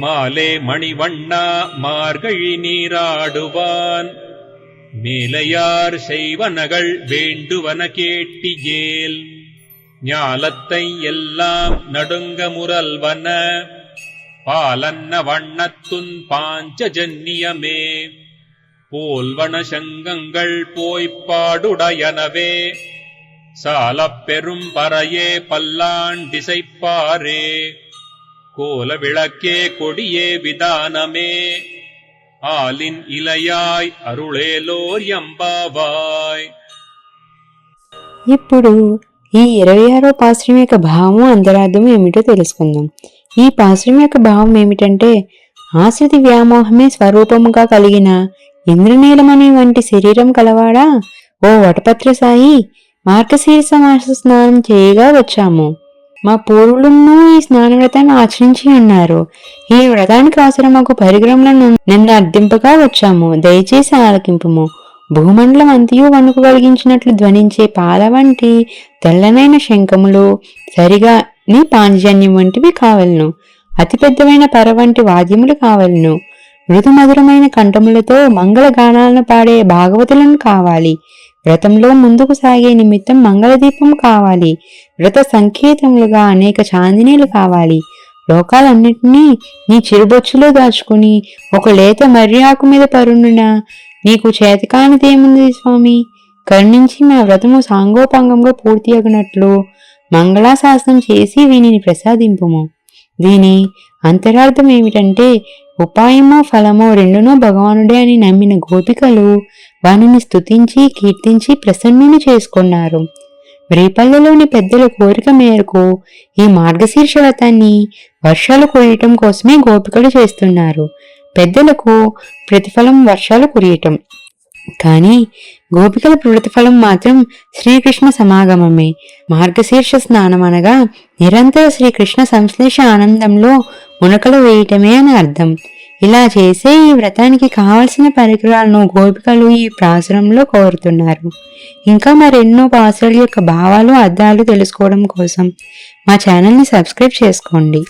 மாலே மணிவண்ணா மார்கழி நீராடுவான் மேலையார் செய்வனகள் வேண்டுவன கேட்டியேல் ஞாலத்தை எல்லாம் நடுங்க முரல்வன பாலன்ன வண்ணத்துன் பாஞ்சஜன்னியமே போல்வன சங்கங்கள் போய்ப்பாடுடையனவே சாலப் பெரும் பறையே பல்லாண்டிசைப்பாரே கோல விளக்கே கொடியே விதானமே ஆலின் இலையாய் అరుళేలోర్ యంబావాయ్. ఇప్పుడు ఈ 26వ పాశ్రం యొక్క భావం అంతరార్థం ఏమిటో తెలుసుకుందాం. ఈ పాశ్రం యొక్క భావం ఏమిటంటే, ఆశ్రితి వ్యామోహమే స్వరూపముగా కలిగిన ఇంద్రనీలమణి వంటి శరీరం కలవాడా, ఓ వటపత్ర సాయి, మార్గశీర్ష మాస స్నానం చేయగా వచ్చాము. మా పూర్వులను ఈ స్నాన వ్రతాన్ని ఆచరించి ఉన్నారు. ఈ వ్రతానికి అవసరమగు పరిగ్రహములను నిన్న అర్థింపగా వచ్చాము. దయచేసి ఆలకింపుము. భూమండలం అంతయు వణుకు కలిగించినట్లు ధ్వనించే పాల వంటి తెల్లనైన శంఖములు, సరిగా నీ పాంజన్యం వంటివి కావలను. అతి పెద్దవైన పర వంటి వాద్యములు కావలను. మృదుమధురమైన కంఠములతో మంగళగానాలను పాడే భాగవతులను కావాలి. వ్రతంలో ముందుకు సాగే నిమిత్తం మంగళదీపం కావాలి. వ్రత సంకేతములుగా అనేక చాందినీలు కావాలి. లోకాలన్నింటినీ నీ చిరుబొచ్చులో దాచుకుని ఒక లేత మర్యాకు మీద పరుండున నీకు చేతకానిదేముంది స్వామి? కరుణించి మా వ్రతము సాంగోపాంగంగా పూర్తి అగినట్లు మంగళాశాసనం చేసి వీనిని ప్రసాదింపుము. దీని అంతరార్థం ఏమిటంటే, ఉపాయమో ఫలమో రెండునో భగవానుడే అని నమ్మిన గోపికలు వానిని స్తుతించి కీర్తించి ప్రసన్నుని చేసుకున్నారు. రేపల్లెలోని పెద్దల కోరిక మేరకు ఈ మార్గశీర్ష వ్రతాన్ని వర్షాలు కురియటం కోసమే గోపికలు చేస్తున్నారు. పెద్దలకు ప్రతిఫలం వర్షాలు కురియటం, కానీ గోపికల ప్రతిఫలం మాత్రం శ్రీకృష్ణ సమాగమమే. మార్గశీర్ష స్నానం అనగా నిరంతర శ్రీకృష్ణ సంశ్లేష ఆనందంలో మునకలు వేయటమే అని అర్థం. ఇలా చేసే ఈ వ్రతానికి కావలసిన పరికరాలను గోపికలు ఈ పాసురంలో కోరుతున్నారు. ఇంకా మరెన్నో పాసురాల యొక్క భావాలు అర్థాలు తెలుసుకోవడం కోసం మా ఛానల్ని సబ్స్క్రైబ్ చేసుకోండి.